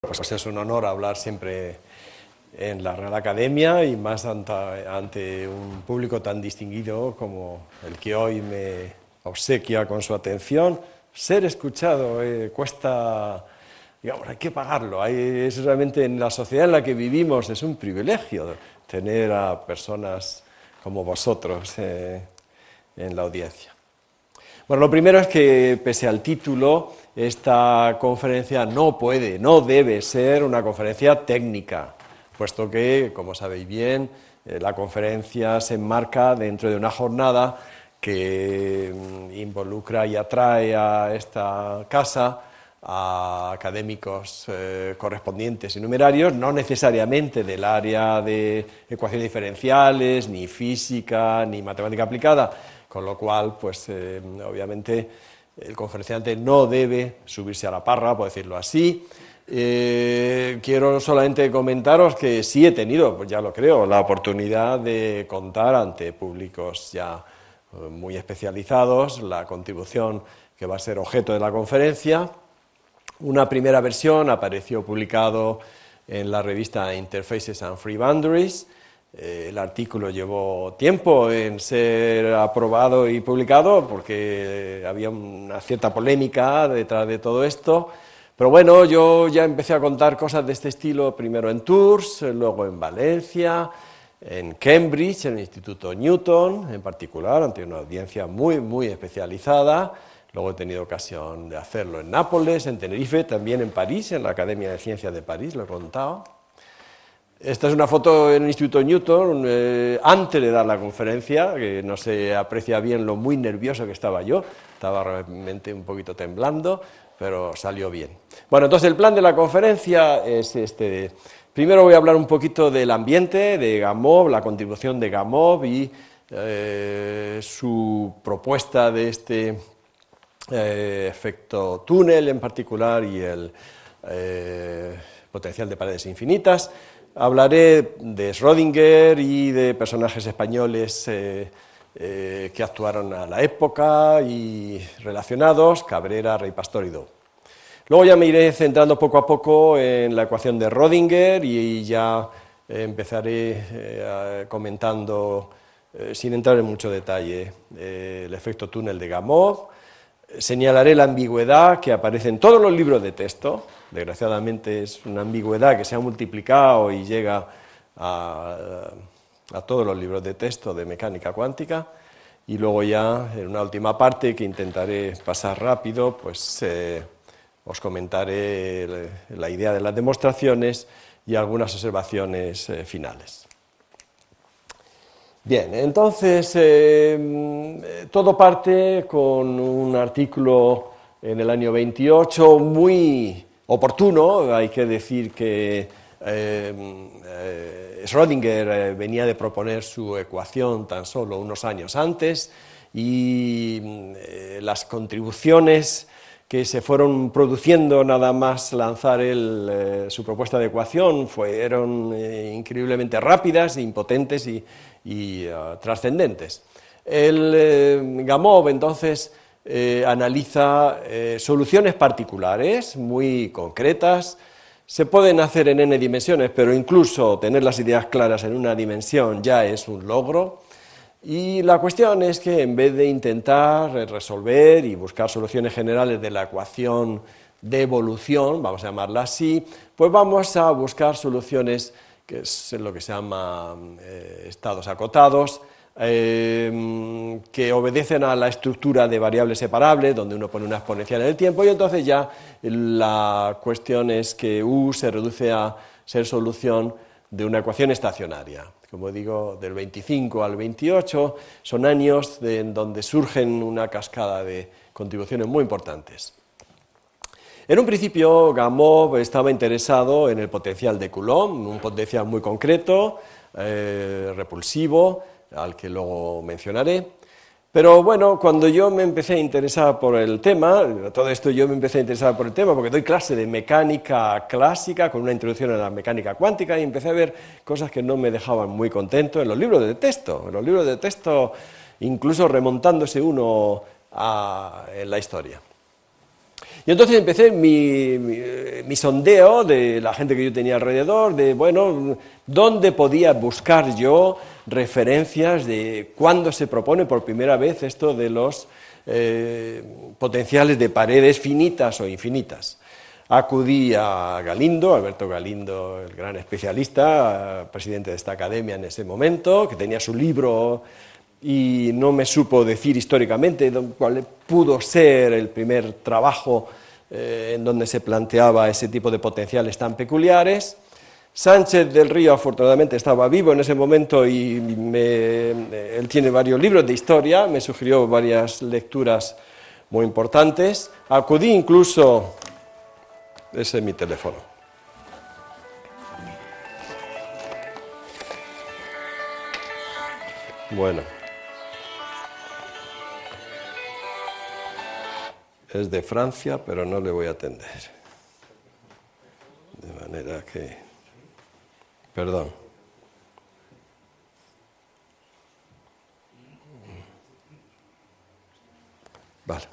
Pues es un honor hablar siempre en la Real Academia y más ante un público tan distinguido como el que hoy me obsequia con su atención. Ser escuchado cuesta, digamos, hay que pagarlo. Es realmente en la sociedad en la que vivimos es un privilegio tener a personas como vosotros en la audiencia. Bueno, lo primero es que, pese al título, esta conferencia no debe ser una conferencia técnica, puesto que, como sabéis bien, la conferencia se enmarca dentro de una jornada que involucra y atrae a esta casa a académicos correspondientes y numerarios, no necesariamente del área de ecuaciones diferenciales, ni física, ni matemática aplicada, con lo cual, pues obviamente, el conferenciante no debe subirse a la parra, por decirlo así. Quiero solamente comentaros que sí he tenido, pues ya lo creo, la oportunidad de contar ante públicos ya muy especializados la contribución que va a ser objeto de la conferencia. Una primera versión apareció publicado en la revista Interfaces and Free Boundaries. El artículo llevó tiempo en ser aprobado y publicado porque había una cierta polémica detrás de todo esto. Pero bueno, yo ya empecé a contar cosas de este estilo, primero en Tours, luego en Valencia, en Cambridge, en el Instituto Newton en particular, ante una audiencia muy especializada. Luego he tenido ocasión de hacerlo en Nápoles, en Tenerife, también en París, en la Academia de Ciencias de París, lo he contado. Esta es una foto en el Instituto Newton, antes de dar la conferencia, que no se aprecia bien lo muy nervioso que estaba yo, estaba realmente un poquito temblando, pero salió bien. Bueno, entonces el plan de la conferencia es este. Primero voy a hablar un poquito del ambiente de Gamow, la contribución de Gamow y su propuesta de este efecto túnel en particular y el potencial de paredes infinitas. Hablaré de Schrödinger y de personajes españoles que actuaron a la época y relacionados, Cabrera, Rey Pastor y Dou. Luego ya me iré centrando poco a poco en la ecuación de Schrödinger y ya empezaré comentando, sin entrar en mucho detalle, el efecto túnel de Gamow. Señalaré la ambigüedad que aparece en todos los libros de texto. Desgraciadamente es una ambigüedad que se ha multiplicado y llega a todos los libros de texto de mecánica cuántica. Y luego ya, en una última parte que intentaré pasar rápido, pues os comentaré la idea de las demostraciones y algunas observaciones finales. Bien, entonces todo parte con un artículo en el año 28 muy oportuno. Hay que decir que Schrödinger venía de proponer su ecuación tan solo unos años antes y las contribuciones que se fueron produciendo nada más lanzar su propuesta de ecuación fueron increíblemente rápidas, impotentes y trascendentes. Gamow entonces analiza soluciones particulares muy concretas. Se pueden hacer en n dimensiones, pero incluso tener las ideas claras en una dimensión ya es un logro. Y la cuestión es que en vez de intentar resolver y buscar soluciones generales de la ecuación de evolución, vamos a llamarla así, pues vamos a buscar soluciones que es lo que se llama estados acotados, que obedecen a la estructura de variables separables, donde uno pone una exponencial en el tiempo, y entonces ya la cuestión es que U se reduce a ser solución de una ecuación estacionaria. Como digo, del 25 al 28 son años en donde surgen una cascada de contribuciones muy importantes. En un principio, Gamow estaba interesado en el potencial de Coulomb, un potencial muy concreto, repulsivo, al que luego mencionaré. Pero bueno, cuando yo me empecé a interesar por el tema, todo esto yo me empecé a interesar por el tema porque doy clase de mecánica clásica con una introducción a la mecánica cuántica y empecé a ver cosas que no me dejaban muy contento en los libros de texto, incluso remontándose uno en la historia. Y entonces empecé mi sondeo de la gente que yo tenía alrededor, de, bueno, ¿dónde podía buscar yo referencias de cuándo se propone por primera vez esto de los potenciales de paredes finitas o infinitas? Acudí a Galindo, Alberto Galindo, el gran especialista, presidente de esta academia en ese momento, que tenía su libro y no me supo decir históricamente cuál pudo ser el primer trabajo en donde se planteaba ese tipo de potenciales tan peculiares. Sánchez del Río, afortunadamente, estaba vivo en ese momento y él tiene varios libros de historia, me sugirió varias lecturas muy importantes. Acudí incluso... Ese es mi teléfono. Bueno. Es de Francia, pero no le voy a atender. De manera que... Perdón. Vale.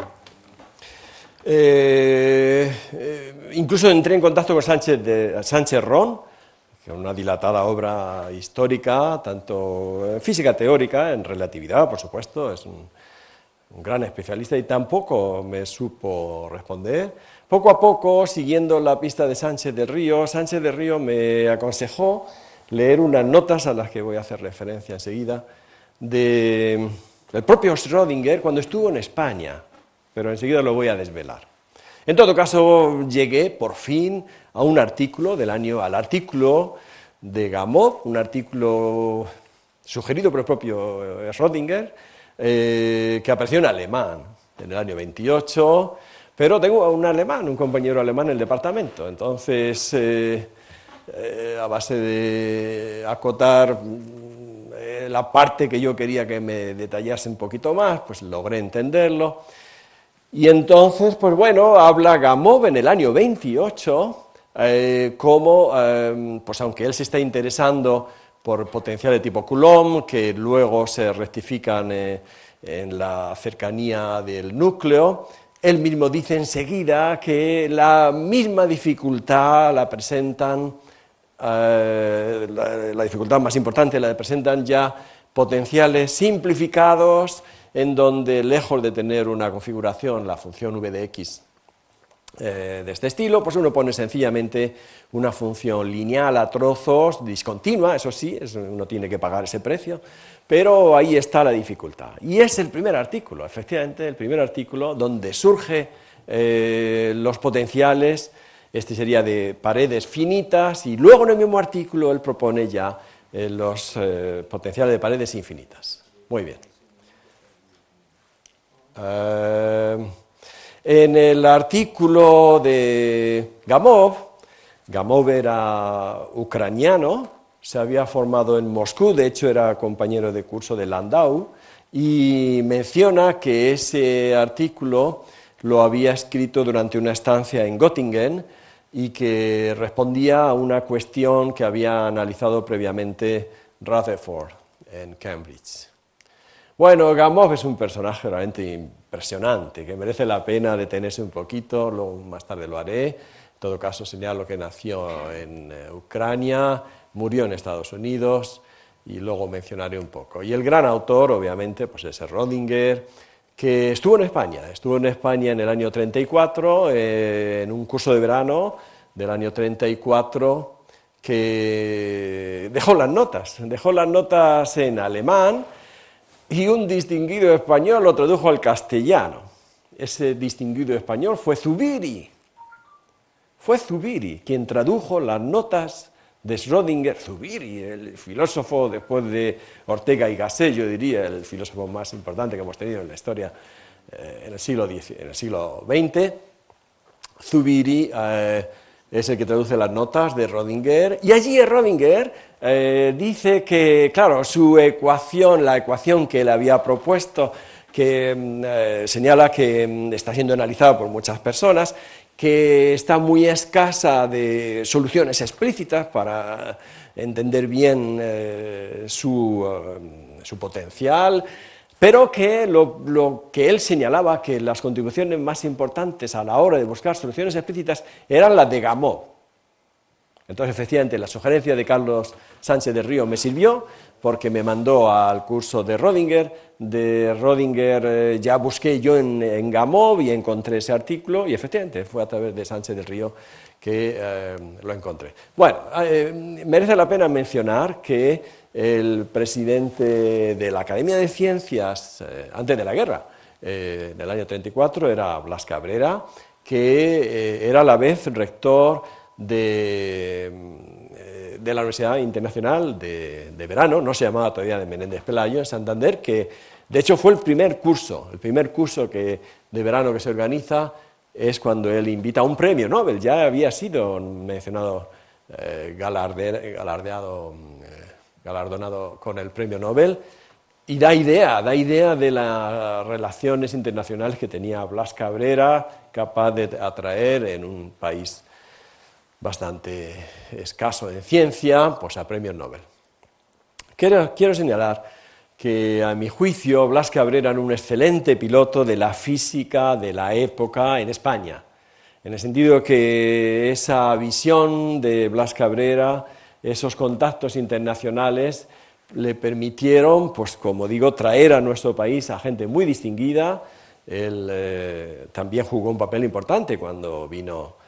Incluso entré en contacto con Sánchez Ron, que es una dilatada obra histórica, tanto en física teórica, en relatividad, por supuesto, es un gran especialista, y tampoco me supo responder. Poco a poco, siguiendo la pista de Sánchez del Río me aconsejó leer unas notas a las que voy a hacer referencia enseguida, del propio Schrödinger cuando estuvo en España, pero enseguida lo voy a desvelar. En todo caso, llegué por fin a un artículo al artículo de Gamow, un artículo sugerido por el propio Schrödinger, que apareció en alemán en el año 28, pero tengo un compañero alemán en el departamento, entonces, a base de acotar la parte que yo quería que me detallase un poquito más, pues logré entenderlo. Y entonces, pues bueno, habla Gamow en el año 28, como, pues aunque él se está interesando por potenciales de tipo Coulomb, que luego se rectifican en la cercanía del núcleo, él mismo dice enseguida que la misma dificultad la presentan, la dificultad más importante la presentan ya potenciales simplificados, en donde, lejos de tener una configuración, la función v de x de este estilo, pues uno pone sencillamente una función lineal a trozos, discontinua, eso sí, uno tiene que pagar ese precio, pero ahí está la dificultad. Y es el primer artículo, efectivamente, el primer artículo donde surgen los potenciales, este sería de paredes finitas, y luego en el mismo artículo él propone ya los potenciales de paredes infinitas. Muy bien. En el artículo de Gamow era ucraniano, se había formado en Moscú, de hecho era compañero de curso de Landau, y menciona que ese artículo lo había escrito durante una estancia en Göttingen y que respondía a una cuestión que había analizado previamente Rutherford en Cambridge. Bueno, Gamow es un personaje realmente impresionante, que merece la pena detenerse un poquito, luego más tarde lo haré. En todo caso, señalo que nació en Ucrania, murió en Estados Unidos, y luego mencionaré un poco. Y el gran autor, obviamente, pues es Schrödinger, que estuvo en España en el año 34, en un curso de verano del año 34, que dejó las notas en alemán, y un distinguido español lo tradujo al castellano. Ese distinguido español fue Zubiri. Fue Zubiri quien tradujo las notas de Schrödinger. Zubiri, el filósofo, después de Ortega y Gasset, yo diría, el filósofo más importante que hemos tenido en la historia en el siglo XX. Zubiri es el que traduce las notas de Schrödinger, y allí Schrödinger dice que, claro, su ecuación, la ecuación que él había propuesto, que señala que está siendo analizada por muchas personas, que está muy escasa de soluciones explícitas para entender bien su potencial. pero que lo que él señalaba que las contribuciones más importantes a la hora de buscar soluciones explícitas eran las de Gamow. Entonces, efectivamente, la sugerencia de Carlos Sánchez del Río me sirvió, porque me mandó al curso de Rödinger ya busqué yo en Gamow y encontré ese artículo, y efectivamente fue a través de Sánchez del Río que lo encontré. Bueno, merece la pena mencionar que el presidente de la Academia de Ciencias, antes de la guerra, del año 34, era Blas Cabrera, que era a la vez rector de la Universidad Internacional de Verano, no se llamaba todavía de Menéndez Pelayo, en Santander, que de hecho fue el primer curso de verano que se organiza, es cuando él invita a un premio Nobel, ya había sido mencionado, galardonado con el premio Nobel, y da idea de las relaciones internacionales que tenía Blas Cabrera, capaz de atraer en un país bastante escaso en ciencia, pues a premios Nobel. Quiero señalar que, a mi juicio, Blas Cabrera era un excelente piloto de la física de la época en España, en el sentido que esa visión de Blas Cabrera, esos contactos internacionales, le permitieron, pues como digo, traer a nuestro país a gente muy distinguida. Él también jugó un papel importante cuando vino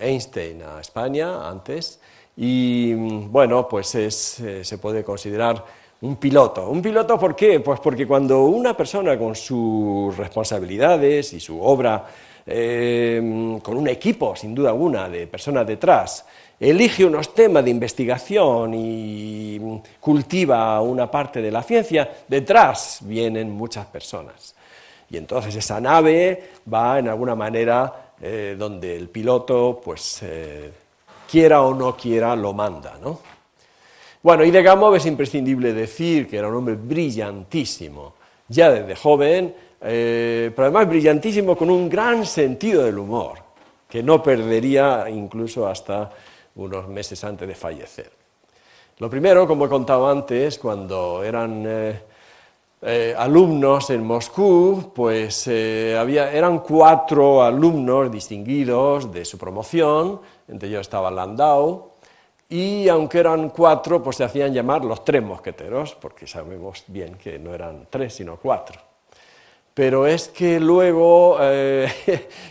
Einstein a España antes, y bueno, pues se puede considerar un piloto. ¿Un piloto por qué? Pues porque cuando una persona con sus responsabilidades y su obra, con un equipo, sin duda alguna, de personas detrás, elige unos temas de investigación y cultiva una parte de la ciencia, detrás vienen muchas personas. Y entonces esa nave va, en alguna manera, donde el piloto, pues, quiera o no quiera, lo manda, ¿no? Bueno, y de Gamow es imprescindible decir que era un hombre brillantísimo, ya desde joven, pero además brillantísimo con un gran sentido del humor, que no perdería incluso hasta unos meses antes de fallecer. Lo primero, como he contado antes, cuando eran alumnos en Moscú, pues eran 4 alumnos distinguidos de su promoción, entre ellos estaba Landau, y aunque eran 4, pues se hacían llamar los 3 mosqueteros, porque sabemos bien que no eran 3, sino 4. Pero es que luego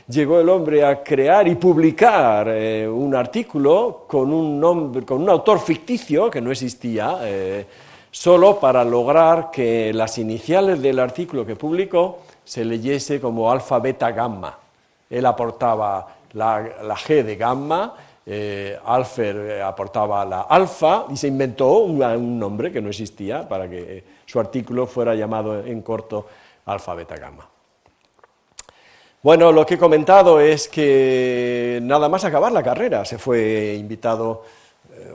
llegó el hombre a crear y publicar un artículo con un autor ficticio que no existía, solo para lograr que las iniciales del artículo que publicó se leyese como alfa, beta, gamma. Él aportaba la G de gamma, Alfer aportaba la alfa, y se inventó un nombre que no existía para que su artículo fuera llamado en corto alfa, beta, gamma. Bueno, lo que he comentado es que nada más acabar la carrera se fue invitado,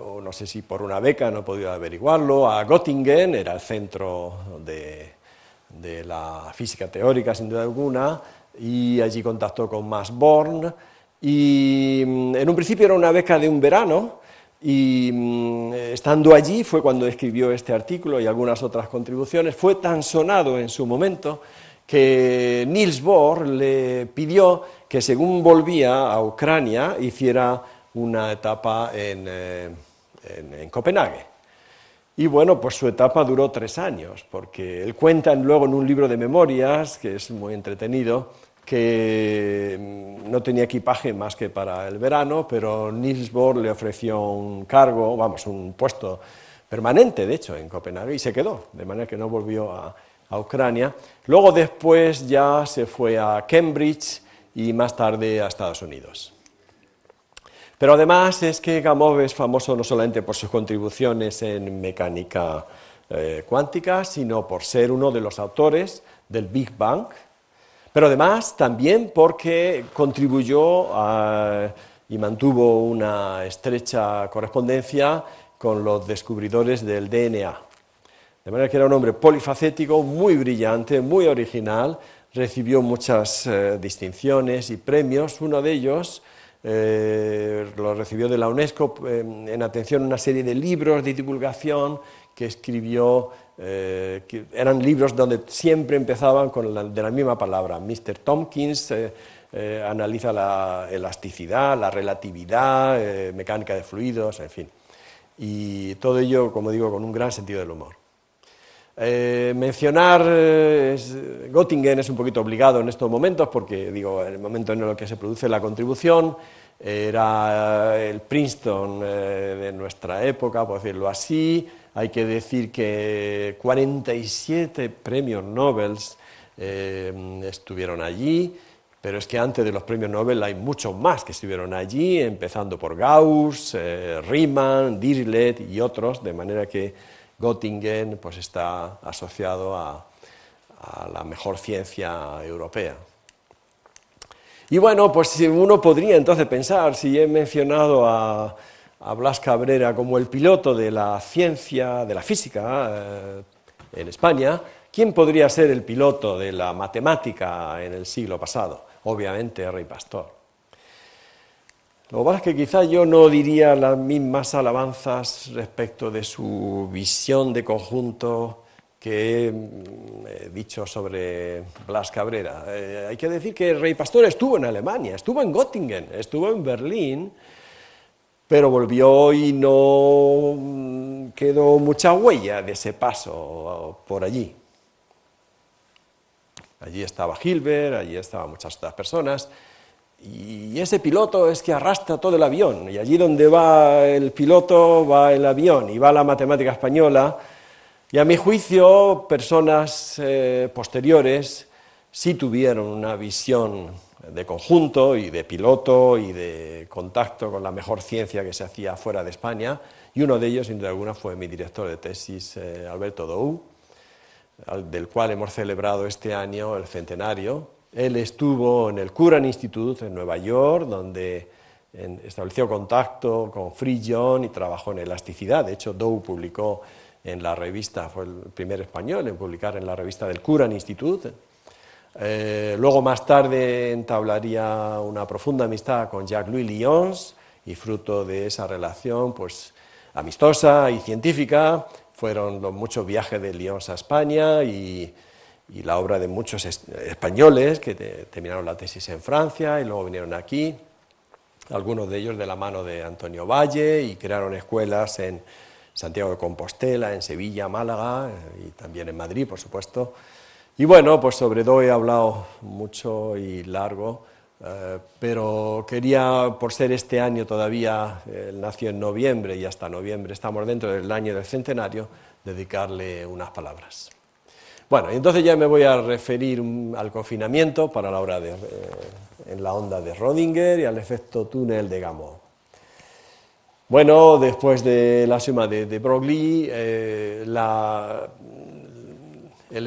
o no sé si por una beca, no he podido averiguarlo, a Göttingen, era el centro de la física teórica sin duda alguna, y allí contactó con Max Born, y en un principio era una beca de un verano, y estando allí fue cuando escribió este artículo y algunas otras contribuciones. Fue tan sonado en su momento que Niels Bohr le pidió que, según volvía a Ucrania, hiciera una etapa en Copenhague. Y bueno, pues su etapa duró 3 años, porque él cuenta luego en un libro de memorias, que es muy entretenido, que no tenía equipaje más que para el verano, pero Niels Bohr le ofreció un cargo, un puesto permanente, de hecho, en Copenhague, y se quedó, de manera que no volvió a Ucrania. Luego, después, ya se fue a Cambridge y más tarde a Estados Unidos. Pero además es que Gamow es famoso no solamente por sus contribuciones en mecánica cuántica, sino por ser uno de los autores del Big Bang, pero además también porque contribuyó y mantuvo una estrecha correspondencia con los descubridores del DNA. De manera que era un hombre polifacético, muy brillante, muy original, recibió muchas distinciones y premios. Uno de ellos lo recibió de la UNESCO en atención a una serie de libros de divulgación que escribió, que eran libros donde siempre empezaban de la misma palabra. Mr. Tompkins analiza la elasticidad, la relatividad, mecánica de fluidos, en fin. Y todo ello, como digo, con un gran sentido del humor. Mencionar Göttingen es un poquito obligado en estos momentos porque, digo, en el momento en el que se produce la contribución era el Princeton de nuestra época, por decirlo así. Hay que decir que 47 premios Nobel estuvieron allí, pero es que antes de los premios Nobel hay muchos más que estuvieron allí, empezando por Gauss, Riemann, Dirichlet y otros, de manera que Göttingen pues, está asociado a la mejor ciencia europea. Y bueno, pues uno podría entonces pensar, si he mencionado a Blas Cabrera como el piloto de la ciencia, de la física en España, ¿quién podría ser el piloto de la matemática en el siglo pasado? Obviamente Rey Pastor. Lo que pasa es que quizá yo no diría las mismas alabanzas respecto de su visión de conjunto que he dicho sobre Blas Cabrera. Hay que decir que Rey Pastor estuvo en Alemania, estuvo en Göttingen, estuvo en Berlín, pero volvió y no quedó mucha huella de ese paso por allí. Allí estaba Hilbert, allí estaban muchas otras personas, y ese piloto es que arrastra todo el avión, y allí donde va el piloto va el avión, y va la matemática española, y a mi juicio personas posteriores sí tuvieron una visión de conjunto y de piloto y de contacto con la mejor ciencia que se hacía fuera de España, y uno de ellos, sin duda alguna, fue mi director de tesis, Alberto Dou, del cual hemos celebrado este año el centenario. Él estuvo en el Curran Institute en Nueva York, donde estableció contacto con Fritz John y trabajó en elasticidad. De hecho, Dou publicó en la revista, fue el primer español en publicar en la revista del Curran Institute. Luego, más tarde, entablaría una profunda amistad con Jacques-Louis Lions, y fruto de esa relación pues, amistosa y científica, fueron los muchos viajes de Lions a España y la obra de muchos españoles que terminaron la tesis en Francia y luego vinieron aquí, algunos de ellos de la mano de Antonio Valle, y crearon escuelas en Santiago de Compostela, en Sevilla, Málaga y también en Madrid, por supuesto. Y bueno, pues sobre Dou he hablado mucho y largo, pero quería, por ser este año todavía, él nació en noviembre y hasta noviembre estamos dentro del año del centenario, dedicarle unas palabras. Bueno, y entonces ya me voy a referir al confinamiento para la hora en la onda de Rödinger y al efecto túnel de Gamow. Bueno, después de la suma de Broglie, el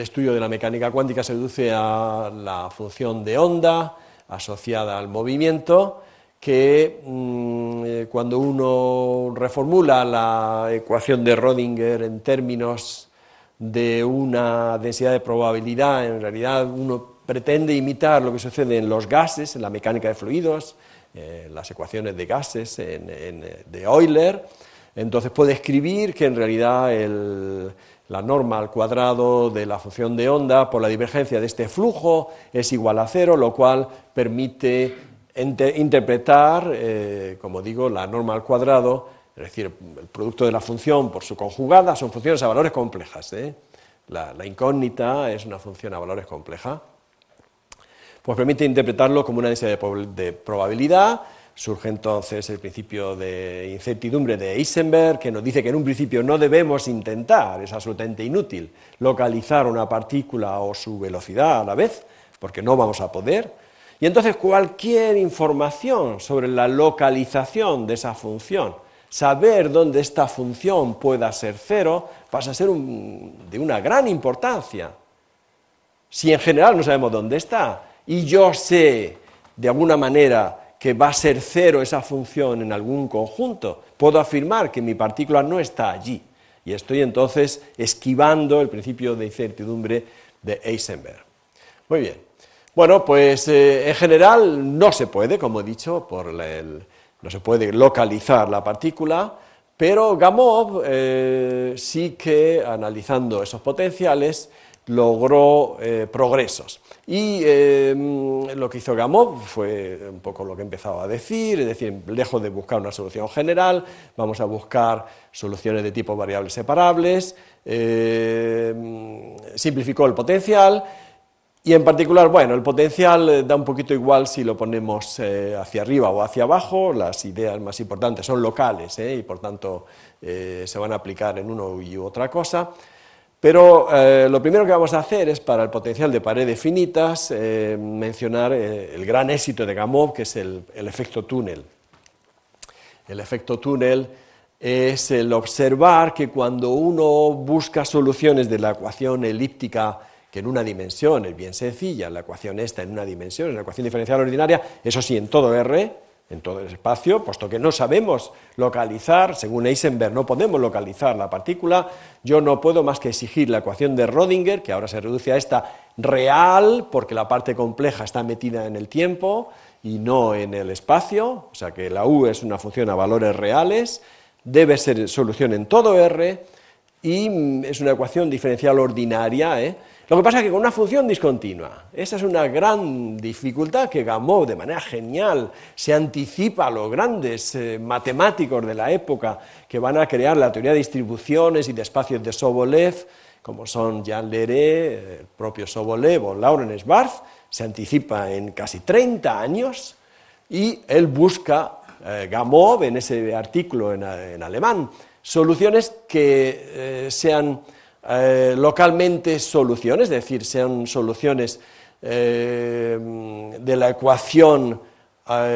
estudio de la mecánica cuántica se reduce a la función de onda asociada al movimiento, que cuando uno reformula la ecuación de Rödinger en términos de una densidad de probabilidad, en realidad uno pretende imitar lo que sucede en los gases, en la mecánica de fluidos, las ecuaciones de gases de Euler. Entonces puede escribir que en realidad la norma al cuadrado de la función de onda por la divergencia de este flujo es igual a 0, lo cual permite interpretar, como digo, la norma al cuadrado, es decir, el producto de la función por su conjugada, son funciones a valores complejas. La incógnita es una función a valores compleja. Pues permite interpretarlo como una densidad de probabilidad. Surge entonces el principio de incertidumbre de Heisenberg, que nos dice que en un principio no debemos intentar, es absolutamente inútil, localizar una partícula o su velocidad a la vez, porque no vamos a poder. Y entonces cualquier información sobre la localización de esa función, saber dónde esta función pueda ser 0, pasa a ser de una gran importancia. Si en general no sabemos dónde está, y yo sé de alguna manera que va a ser 0 esa función en algún conjunto, puedo afirmar que mi partícula no está allí, y estoy entonces esquivando el principio de incertidumbre de Heisenberg. Muy bien, Bueno, pues en general no se puede, como he dicho, no se puede localizar la partícula, pero Gamow sí que, analizando esos potenciales, logró progresos. Y lo que hizo Gamow fue un poco lo que empezaba a decir, es decir, lejos de buscar una solución general, vamos a buscar soluciones de tipo variables separables, simplificó el potencial. Y en particular, bueno, el potencial da un poquito igual si lo ponemos hacia arriba o hacia abajo, las ideas más importantes son locales y por tanto se van a aplicar en uno y otra cosa, pero lo primero que vamos a hacer es para el potencial de paredes finitas mencionar el gran éxito de Gamow, que es el efecto túnel. El efecto túnel es el observar que cuando uno busca soluciones de la ecuación elíptica que en una dimensión es bien sencilla, la ecuación esta en una dimensión, en la ecuación diferencial ordinaria, eso sí, en todo R, en todo el espacio, puesto que no sabemos localizar, según Heisenberg no podemos localizar la partícula, yo no puedo más que exigir la ecuación de Rödinger, que ahora se reduce a esta real, porque la parte compleja está metida en el tiempo y no en el espacio, o sea que la U es una función a valores reales, debe ser solución en todo R, y es una ecuación diferencial ordinaria, Lo que pasa es que con una función discontinua, esa es una gran dificultad que Gamow, de manera genial, se anticipa a los grandes matemáticos de la época que van a crear la teoría de distribuciones y de espacios de Sobolev, como son Jean Leray, el propio Sobolev o Laurent Schwartz, se anticipa en casi 30 años, y él busca, Gamow, en ese artículo en alemán, soluciones que sean localmente soluciones, es decir, sean soluciones de la ecuación a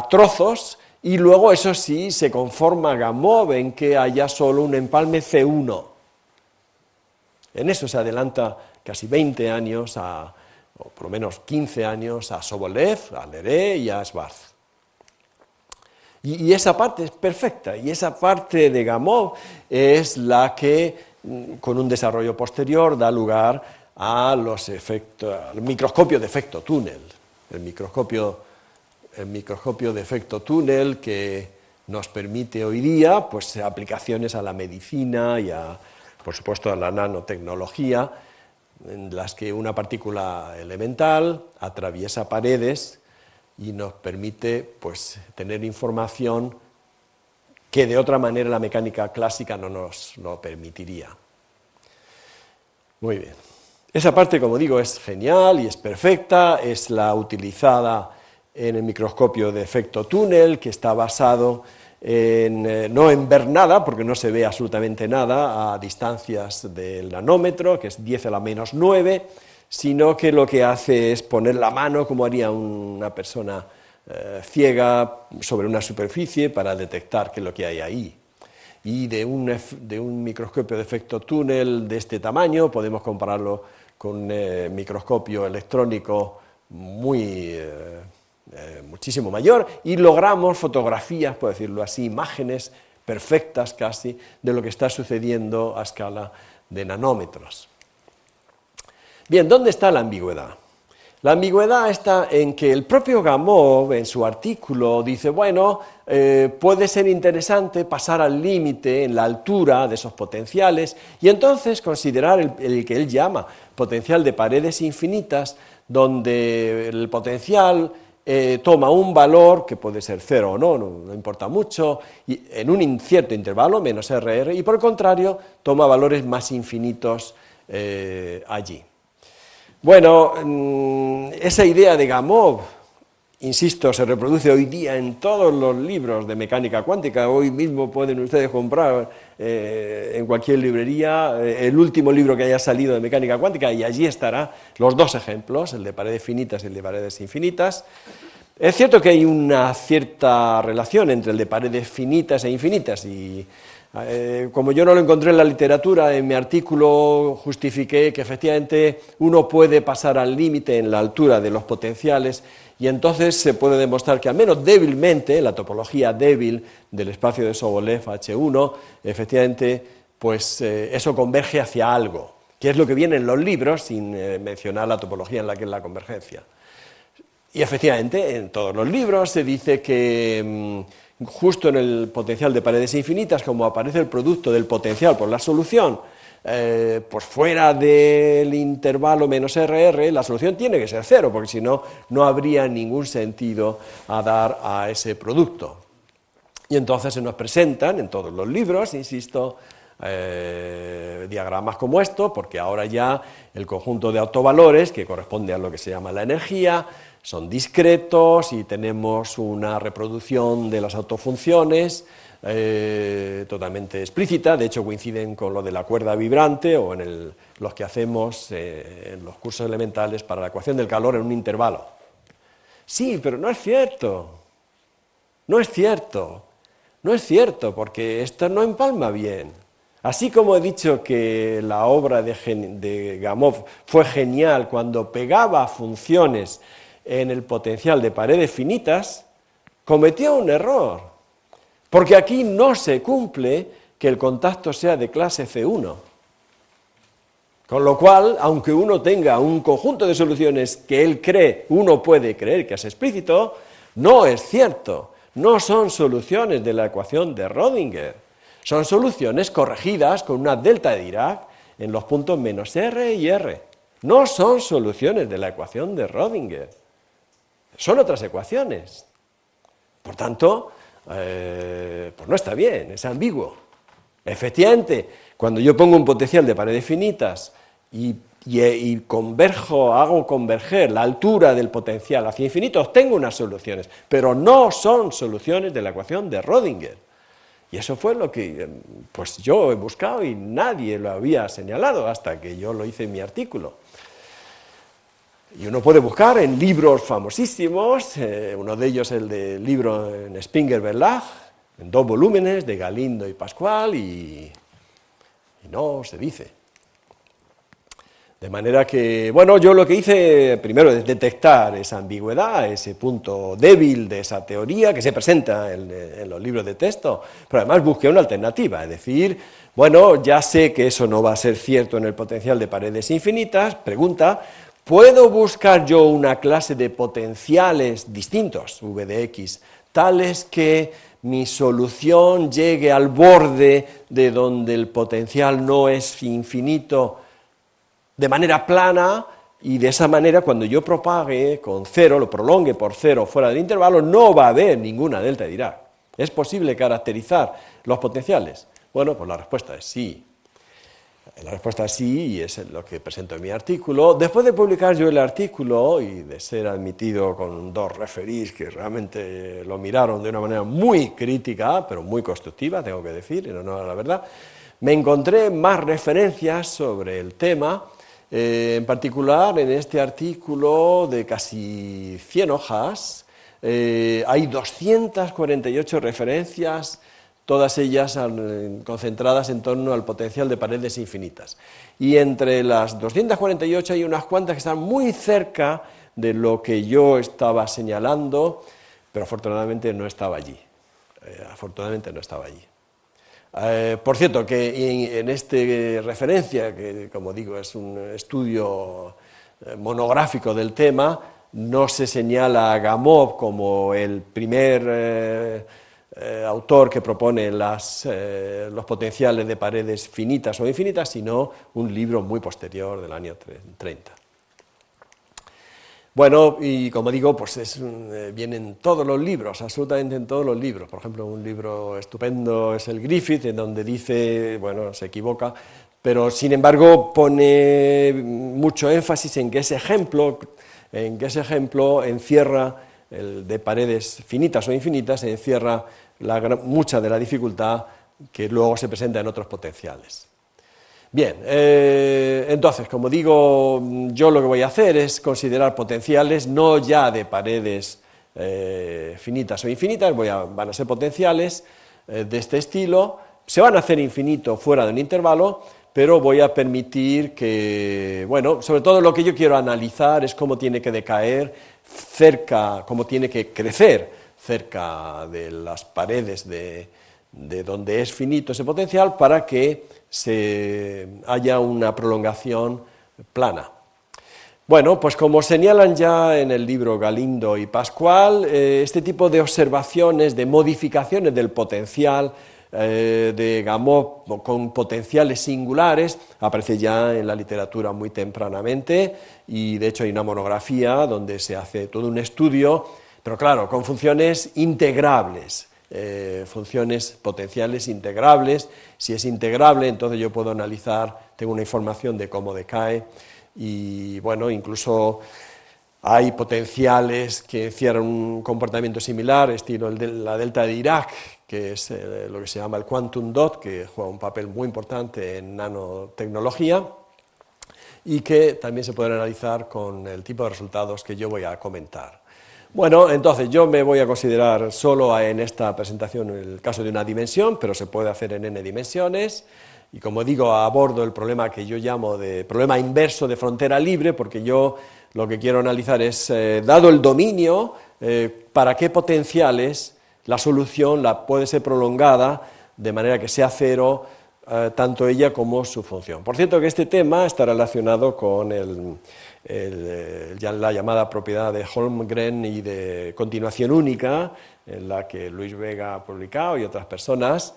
trozos, y luego eso sí se conforma Gamow en que haya solo un empalme C1. En eso se adelanta casi 20 años, o por lo menos 15 años, a Sobolev, a Leray y a Schwartz. Y esa parte es perfecta, y esa parte de Gamow es la que, con un desarrollo posterior, da lugar a los efectos, al microscopio de efecto túnel. El microscopio de efecto túnel que nos permite hoy día pues, aplicaciones a la medicina y, por supuesto, a la nanotecnología, en las que una partícula elemental atraviesa paredes y nos permite pues, tener información que de otra manera la mecánica clásica no nos lo permitiría. Muy bien. Esa parte, como digo, es genial y es perfecta, es la utilizada en el microscopio de efecto túnel, que está basado no en ver nada, porque no se ve absolutamente nada a distancias del nanómetro, que es 10 a la menos 9, sino que lo que hace es poner la mano, como haría una persona ciega, sobre una superficie para detectar qué es lo que hay ahí. Y de un microscopio de efecto túnel de este tamaño podemos compararlo con un microscopio electrónico muchísimo mayor, y logramos fotografías, por decirlo así, imágenes perfectas casi de lo que está sucediendo a escala de nanómetros. Bien, ¿dónde está la ambigüedad? La ambigüedad está en que el propio Gamow, en su artículo, dice, bueno, puede ser interesante pasar al límite en la altura de esos potenciales y entonces considerar el que él llama potencial de paredes infinitas, donde el potencial toma un valor, que puede ser 0 o no importa mucho, y en un cierto intervalo, menos RR, y por el contrario, toma valores más infinitos allí. Bueno, esa idea de Gamow, insisto, se reproduce hoy día en todos los libros de mecánica cuántica. Hoy mismo pueden ustedes comprar en cualquier librería el último libro que haya salido de mecánica cuántica, y allí estarán los dos ejemplos, el de paredes finitas y el de paredes infinitas. Es cierto que hay una cierta relación entre el de paredes finitas e infinitas, y como yo no lo encontré en la literatura, en mi artículo justifiqué que efectivamente uno puede pasar al límite en la altura de los potenciales, y entonces se puede demostrar que al menos débilmente, la topología débil del espacio de Sobolev H1, efectivamente, pues eso converge hacia algo. que es lo que viene en los libros, sin mencionar la topología en la que es la convergencia. Y efectivamente, en todos los libros se dice que justo en el potencial de paredes infinitas, como aparece el producto del potencial por la solución, pues fuera del intervalo menos RR, la solución tiene que ser cero, porque si no, no habría ningún sentido a dar a ese producto. Y entonces se nos presentan en todos los libros, insisto, diagramas como esto, porque ahora ya el conjunto de autovalores, que corresponde a lo que se llama la energía, son discretos y tenemos una reproducción de las autofunciones totalmente explícita, de hecho coinciden con lo de la cuerda vibrante o en los que hacemos en los cursos elementales para la ecuación del calor en un intervalo. Sí, pero no es cierto, no es cierto, no es cierto, porque esto no empalma bien. Así como he dicho que la obra de Gamow fue genial cuando pegaba funciones en el potencial de paredes finitas, cometió un error, porque aquí no se cumple que el contacto sea de clase C1. Con lo cual, aunque uno tenga un conjunto de soluciones que él cree, uno puede creer que es explícito, no es cierto, no son soluciones de la ecuación de Rödinger, son soluciones corregidas con una delta de Dirac en los puntos menos R y R. No son soluciones de la ecuación de Rödinger. Son otras ecuaciones. Por tanto, pues no está bien, es ambiguo. Efectivamente, cuando yo pongo un potencial de paredes finitas y converjo, hago converger la altura del potencial hacia infinito, obtengo unas soluciones, pero no son soluciones de la ecuación de Rödinger. Y eso fue lo que pues yo he buscado y nadie lo había señalado hasta que yo lo hice en mi artículo. Y uno puede buscar en libros famosísimos, uno de ellos el del libro en Springer-Verlag, en 2 volúmenes, de Galindo y Pascual, y no se dice. De manera que, bueno, yo lo que hice primero es detectar esa ambigüedad, ese punto débil de esa teoría que se presenta en los libros de texto, pero además busqué una alternativa, es decir, bueno, ya sé que eso no va a ser cierto en el potencial de paredes infinitas, pregunta, ¿puedo buscar yo una clase de potenciales distintos, V de X, tales que mi solución llegue al borde de donde el potencial no es infinito de manera plana y de esa manera cuando yo propague con cero, lo prolongue por cero fuera del intervalo, no va a haber ninguna delta de Dirac? ¿Es posible caracterizar los potenciales? Bueno, pues la respuesta es sí. La respuesta es sí, y es lo que presento en mi artículo. Después de publicar yo el artículo y de ser admitido con 2 referís que realmente lo miraron de una manera muy crítica, pero muy constructiva, tengo que decir, en honor a la verdad, me encontré más referencias sobre el tema, en particular en este artículo de casi 100 hojas, hay 248 referencias, todas ellas concentradas en torno al potencial de paredes infinitas. Y entre las 248 hay unas cuantas que están muy cerca de lo que yo estaba señalando, pero afortunadamente no estaba allí. Por cierto, que en esta referencia, que como digo es un estudio monográfico del tema, no se señala a Gamow como el primer autor que propone los potenciales de paredes finitas o infinitas, sino un libro muy posterior del año 30. Bueno, y como digo, pues viene en todos los libros, absolutamente en todos los libros. Por ejemplo, un libro estupendo es el Griffith, en donde dice, bueno, se equivoca, pero sin embargo pone mucho énfasis en que ese ejemplo encierra, el de paredes finitas o infinitas, encierra mucha de la dificultad que luego se presenta en otros potenciales. Bien, entonces, como digo, yo lo que voy a hacer es considerar potenciales no ya de paredes finitas o infinitas, van a ser potenciales de este estilo, se van a hacer infinito fuera de un intervalo, pero voy a permitir que, bueno, sobre todo lo que yo quiero analizar es cómo tiene que decaer cómo tiene que crecer cerca de las paredes de de donde es finito ese potencial para que haya una prolongación plana. Bueno, pues como señalan ya en el libro Galindo y Pascual, este tipo de observaciones, de modificaciones del potencial de Gamow con potenciales singulares, aparece ya en la literatura muy tempranamente, y de hecho hay una monografía donde se hace todo un estudio, pero claro, con funciones integrables, funciones potenciales integrables. Si es integrable, entonces yo puedo analizar, tengo una información de cómo decae, y bueno, incluso hay potenciales que encierran un comportamiento similar, estilo la delta de Dirac, que es lo que se llama el quantum dot, que juega un papel muy importante en nanotecnología, y que también se pueden analizar con el tipo de resultados que yo voy a comentar. Bueno, entonces yo me voy a considerar solo en esta presentación el caso de una dimensión, pero se puede hacer en n dimensiones. Y como digo, abordo el problema que yo llamo de problema inverso de frontera libre, porque yo lo que quiero analizar es, dado el dominio, para qué potenciales la solución puede ser prolongada de manera que sea cero, tanto ella como su función. Por cierto que este tema está relacionado con la llamada propiedad de Holmgren y de continuación única, en la que Luis Vega ha publicado y otras personas,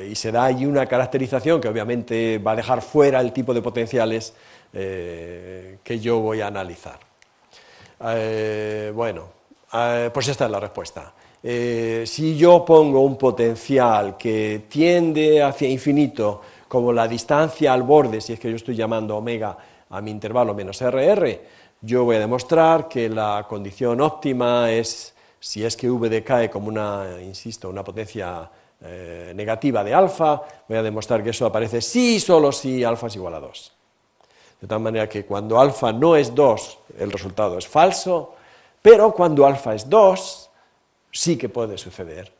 y se da allí una caracterización que obviamente va a dejar fuera el tipo de potenciales que yo voy a analizar. Pues esta es la respuesta. Si yo pongo un potencial que tiende hacia infinito, como la distancia al borde, si es que yo estoy llamando omega a mi intervalo menos RR, yo voy a demostrar que la condición óptima es, si es que V decae como una potencia negativa de alfa, voy a demostrar que eso aparece sí y solo si alfa es igual a 2. De tal manera que cuando alfa no es 2, el resultado es falso, pero cuando alfa es 2, sí que puede suceder.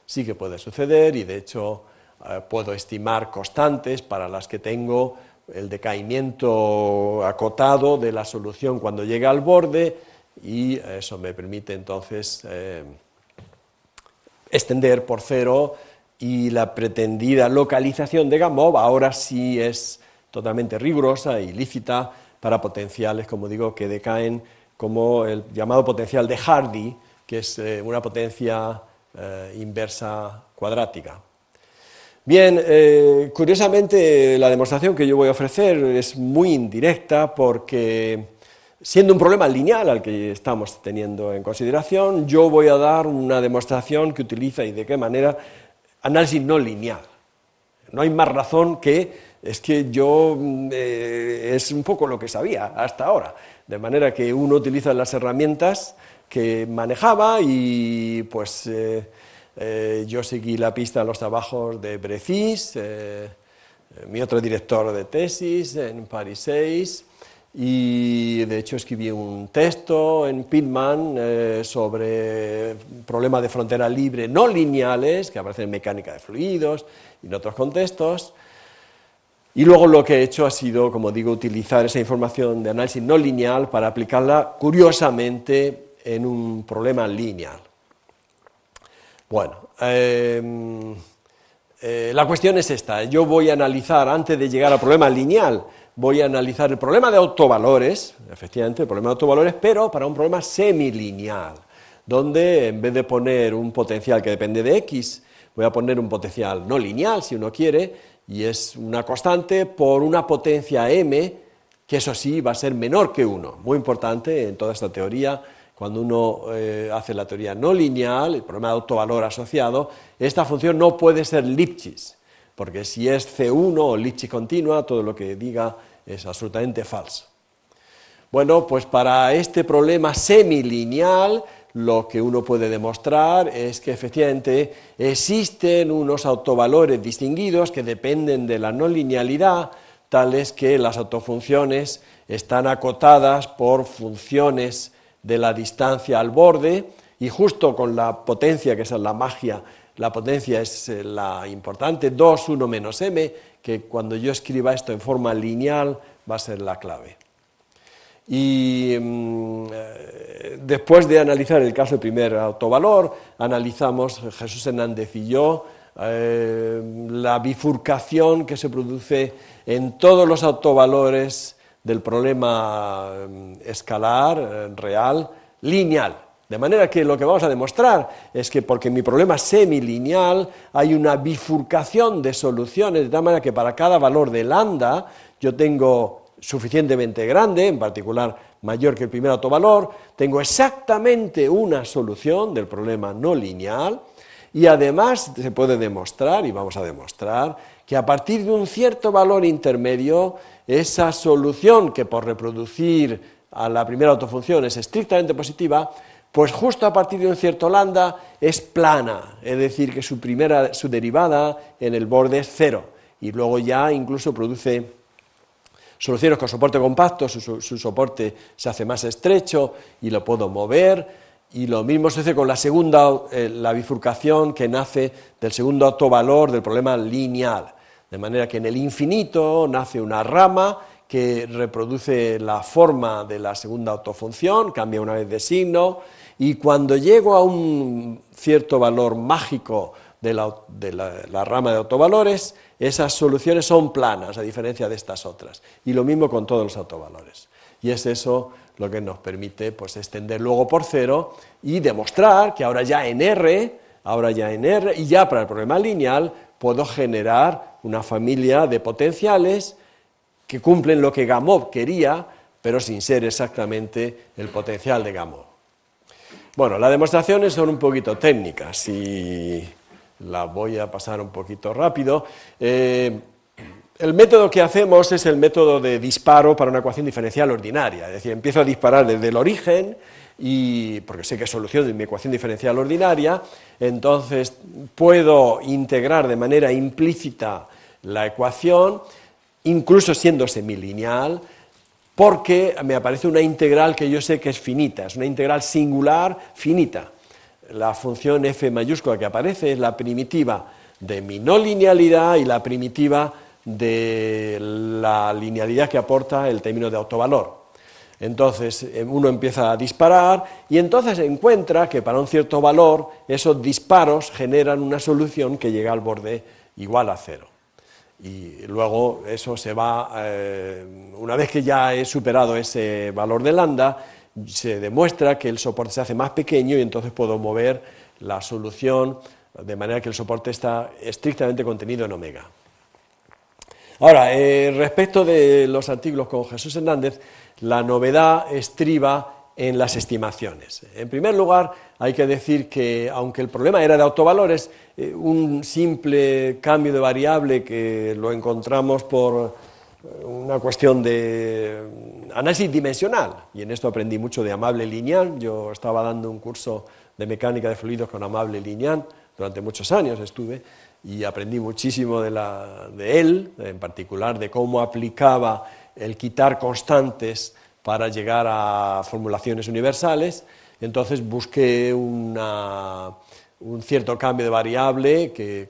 Sí que puede suceder, y de hecho puedo estimar constantes para las que tengo el decaimiento acotado de la solución cuando llega al borde, y eso me permite entonces extender por cero, y la pretendida localización de Gamow ahora sí es totalmente rigurosa y lícita para potenciales, como digo, que decaen como el llamado potencial de Hardy, que es una potencia inversa cuadrática. Bien, curiosamente la demostración que yo voy a ofrecer es muy indirecta, porque siendo un problema lineal al que estamos teniendo en consideración, yo voy a dar una demostración que utiliza, y de qué manera, análisis no lineal. No hay más razón que, es que yo es un poco lo que sabía hasta ahora, de manera que uno utiliza las herramientas que manejaba, y pues yo seguí la pista de los trabajos de Brecis, mi otro director de tesis en Paris 6, y de hecho escribí un texto en Pitman sobre problemas de frontera libre no lineales, que aparecen en mecánica de fluidos y en otros contextos. Y luego lo que he hecho ha sido, como digo, utilizar esa información de análisis no lineal para aplicarla curiosamente en un problema lineal. Bueno, la cuestión es esta. Yo voy a analizar, antes de llegar al problema lineal, voy a analizar el problema de autovalores, efectivamente el problema de autovalores, pero para un problema semilineal, donde en vez de poner un potencial que depende de X, voy a poner un potencial no lineal, si uno quiere, y es una constante por una potencia m, que eso sí va a ser menor que 1. Muy importante en toda esta teoría, cuando uno hace la teoría no lineal, el problema de autovalor asociado, esta función no puede ser Lipschitz, porque si es C1 o Lipschitz continua, todo lo que diga es absolutamente falso. Bueno, pues para este problema semilineal, lo que uno puede demostrar es que efectivamente existen unos autovalores distinguidos que dependen de la no linealidad, tales que las autofunciones están acotadas por funciones de la distancia al borde, y justo con la potencia, que esa es la magia, la potencia es la importante, 2, 1 menos m, que cuando yo escriba esto en forma lineal va a ser la clave. Y después de analizar el caso del primer autovalor, analizamos, Jesús Hernández y yo, la bifurcación que se produce en todos los autovalores del problema escalar, real, lineal. De manera que lo que vamos a demostrar es que porque en mi problema semilineal hay una bifurcación de soluciones, de tal manera que para cada valor de lambda yo tengo suficientemente grande, en particular mayor que el primer autovalor, tengo exactamente una solución del problema no lineal, y además se puede demostrar, y vamos a demostrar, que a partir de un cierto valor intermedio, esa solución que por reproducir a la primera autofunción es estrictamente positiva, pues justo a partir de un cierto lambda es plana, es decir, que su derivada en el borde es cero, y luego ya incluso produce soluciones con soporte compacto, su soporte se hace más estrecho y lo puedo mover, y lo mismo se hace con la segunda, la bifurcación que nace del segundo autovalor del problema lineal, de manera que en el infinito nace una rama que reproduce la forma de la segunda autofunción, cambia una vez de signo, y cuando llego a un cierto valor mágico de la rama de autovalores, esas soluciones son planas, a diferencia de estas otras. Y lo mismo con todos los autovalores. Y es eso lo que nos permite pues, extender luego por cero y demostrar que ahora ya en R, y ya para el problema lineal, puedo generar una familia de potenciales que cumplen lo que Gamow quería, pero sin ser exactamente el potencial de Gamow. Bueno, las demostraciones son un poquito técnicas y las voy a pasar un poquito rápido. El método que hacemos es el método de disparo para una ecuación diferencial ordinaria, es decir, empiezo a disparar desde el origen, porque sé que es solución de mi ecuación diferencial ordinaria, entonces puedo integrar de manera implícita la ecuación, incluso siendo semilineal, porque me aparece una integral que yo sé que es finita, es una integral singular finita. La función f mayúscula que aparece es la primitiva de mi no linealidad y la primitiva de la linealidad que aporta el término de autovalor. Entonces uno empieza a disparar y entonces encuentra que para un cierto valor esos disparos generan una solución que llega al borde igual a cero. Y luego eso se va, una vez que ya he superado ese valor de lambda, se demuestra que el soporte se hace más pequeño y entonces puedo mover la solución de manera que el soporte está estrictamente contenido en omega. Ahora, respecto de los artículos con Jesús Hernández, la novedad estriba en las estimaciones. En primer lugar, hay que decir que, aunque el problema era de autovalores, un simple cambio de variable que lo encontramos por una cuestión de análisis dimensional, y en esto aprendí mucho de Amable Lignan. Yo estaba dando un curso de mecánica de fluidos con Amable Lignan, durante muchos años estuve, y aprendí muchísimo de él, en particular de cómo aplicaba el quitar constantes para llegar a formulaciones universales. Entonces busqué un cierto cambio de variable que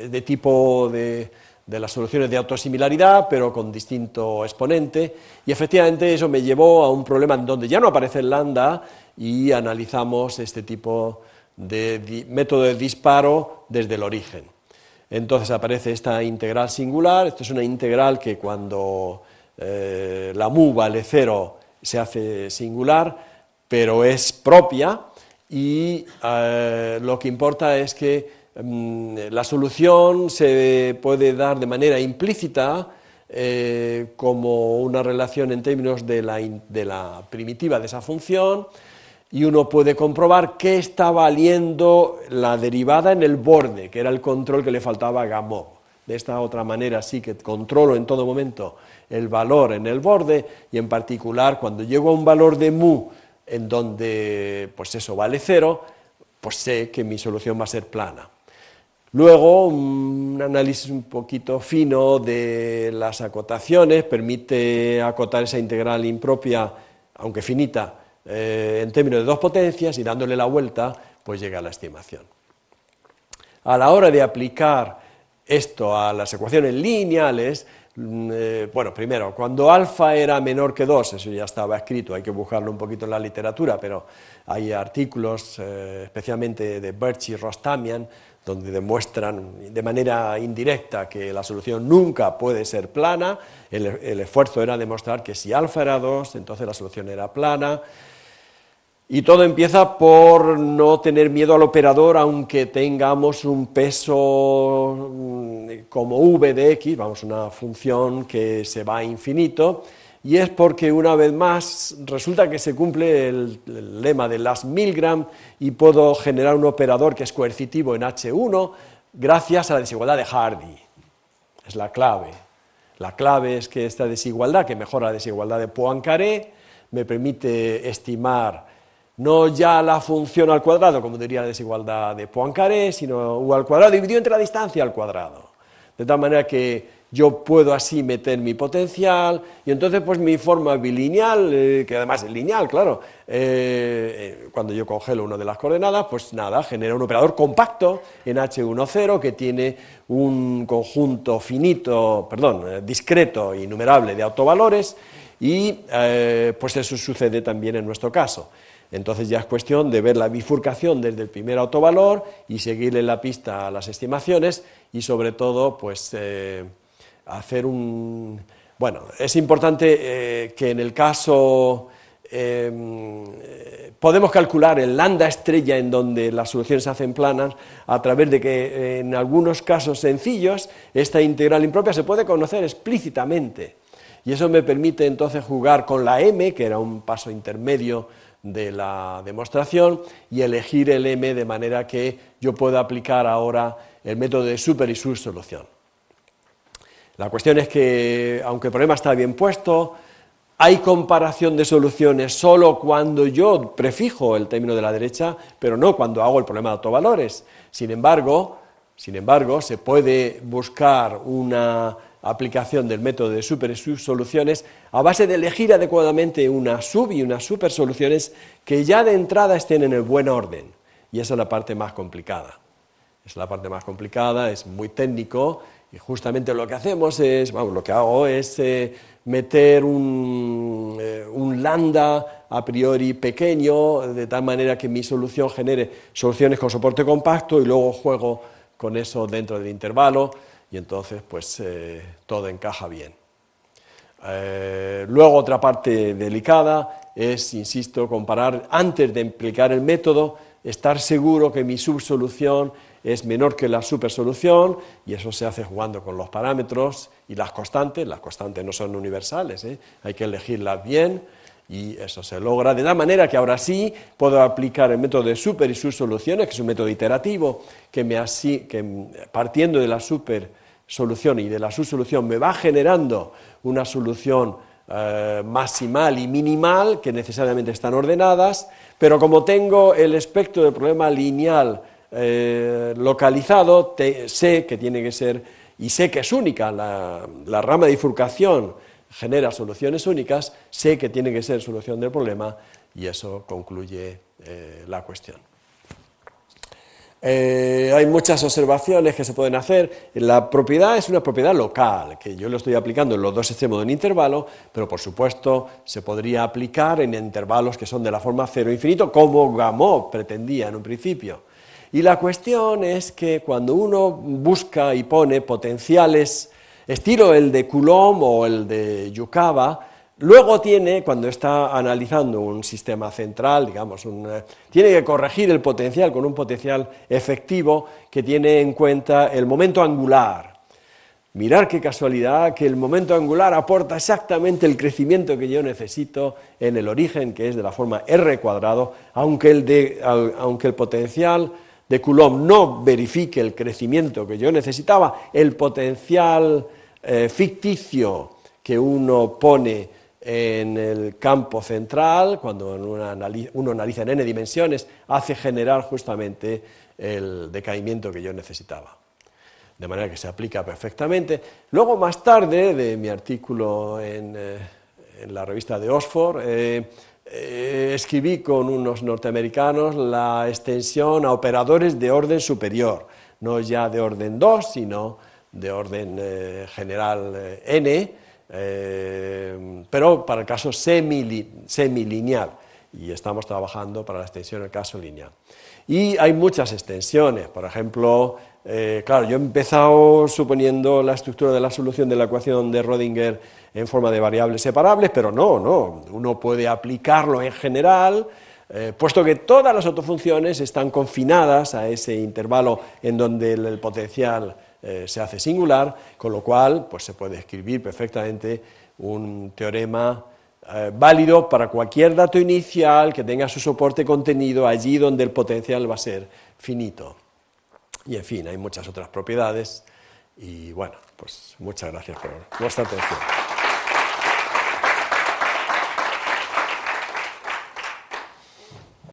es de tipo de las soluciones de autosimilaridad, pero con distinto exponente, y efectivamente eso me llevó a un problema en donde ya no aparece el lambda y analizamos este tipo de método de disparo desde el origen. Entonces aparece esta integral singular. Esto es una integral que cuando la mu vale 0 se hace singular, pero es propia, y lo que importa es que la solución se puede dar de manera implícita como una relación en términos de la primitiva de esa función, y uno puede comprobar qué está valiendo la derivada en el borde, que era el control que le faltaba a Gamow. De esta otra manera sí que controlo en todo momento el valor en el borde, y en particular cuando llego a un valor de mu en donde pues eso vale 0, pues sé que mi solución va a ser plana. Luego, un análisis un poquito fino de las acotaciones permite acotar esa integral impropia, aunque finita, en términos de dos potencias, y dándole la vuelta, pues llega a la estimación. A la hora de aplicar esto a las ecuaciones lineales, Bueno, primero, cuando alfa era menor que 2, eso ya estaba escrito, hay que buscarlo un poquito en la literatura, pero hay artículos, especialmente de Birch y Rostamian, donde demuestran de manera indirecta que la solución nunca puede ser plana. El esfuerzo era demostrar que si alfa era 2, entonces la solución era plana. Y todo empieza por no tener miedo al operador, aunque tengamos un peso como v de x, vamos, una función que se va a infinito, y es porque una vez más resulta que se cumple el lema de last Milgram y puedo generar un operador que es coercitivo en H1 gracias a la desigualdad de Hardy. Es la clave. La clave es que esta desigualdad, que mejora la desigualdad de Poincaré, me permite estimar no ya la función al cuadrado, como diría la desigualdad de Poincaré, sino u al cuadrado dividido entre la distancia al cuadrado. De tal manera que yo puedo así meter mi potencial, y entonces pues mi forma bilineal, que además es lineal, claro, cuando yo congelo una de las coordenadas, pues nada, genera un operador compacto en H10 que tiene un conjunto finito, discreto y numerable de autovalores, y pues eso sucede también en nuestro caso. Entonces ya es cuestión de ver la bifurcación desde el primer autovalor y seguirle la pista a las estimaciones y sobre todo pues hacer un... Bueno, es importante que en el caso podemos calcular el lambda estrella en donde las soluciones se hacen planas a través de que en algunos casos sencillos esta integral impropia se puede conocer explícitamente y eso me permite entonces jugar con la m, que era un paso intermedio de la demostración, y elegir el m de manera que yo pueda aplicar ahora el método de super y subsolución. La cuestión es que, aunque el problema está bien puesto, hay comparación de soluciones solo cuando yo prefijo el término de la derecha, pero no cuando hago el problema de autovalores. Sin embargo, se puede buscar una aplicación del método de super y subsoluciones a base de elegir adecuadamente una sub y unas super soluciones que ya de entrada estén en el buen orden. Y esa es la parte más complicada. Es muy técnico y justamente lo que hacemos es, lo que hago es meter un lambda a priori pequeño, de tal manera que mi solución genere soluciones con soporte compacto y luego juego con eso dentro del intervalo. Y entonces pues todo encaja bien. Luego otra parte delicada es, insisto, comparar antes de implicar el método, estar seguro que mi subsolución es menor que la supersolución, y eso se hace jugando con los parámetros y las constantes no son universales, hay que elegirlas bien, y eso se logra de tal manera que ahora sí puedo aplicar el método de super y subsoluciones, que es un método iterativo, que partiendo de la supersolución y de la subsolución me va generando una solución maximal y minimal, que necesariamente están ordenadas, pero como tengo el espectro del problema lineal localizado, sé que tiene que ser, y sé que es única, la rama de bifurcación genera soluciones únicas, sé que tiene que ser solución del problema, y eso concluye la cuestión. Hay muchas observaciones que se pueden hacer. La propiedad es una propiedad local, que yo lo estoy aplicando en los dos extremos de un intervalo, pero por supuesto se podría aplicar en intervalos que son de la forma cero infinito, como Gamow pretendía en un principio. Y la cuestión es que cuando uno busca y pone potenciales, estilo el de Coulomb o el de Yukawa, luego tiene, cuando está analizando un sistema central, digamos, tiene que corregir el potencial con un potencial efectivo que tiene en cuenta el momento angular. Mirar qué casualidad que el momento angular aporta exactamente el crecimiento que yo necesito en el origen, que es de la forma r², aunque el potencial de Coulomb no verifique el crecimiento que yo necesitaba, el potencial ficticio que uno pone en el campo central, cuando uno analiza en n dimensiones, hace generar justamente el decaimiento que yo necesitaba. De manera que se aplica perfectamente. Luego, más tarde, de mi artículo en la revista de Oxford, escribí con unos norteamericanos la extensión a operadores de orden superior, no ya de orden 2, sino de orden general n, pero para el caso semilineal, y estamos trabajando para la extensión en el caso lineal. Y hay muchas extensiones, por ejemplo, claro, yo he empezado suponiendo la estructura de la solución de la ecuación de Rödinger en forma de variables separables, pero no, uno puede aplicarlo en general, puesto que todas las autofunciones están confinadas a ese intervalo en donde el potencial se hace singular, con lo cual pues, se puede escribir perfectamente un teorema válido para cualquier dato inicial que tenga su soporte contenido allí donde el potencial va a ser finito. Y en fin, hay muchas otras propiedades y bueno, pues muchas gracias por vuestra atención.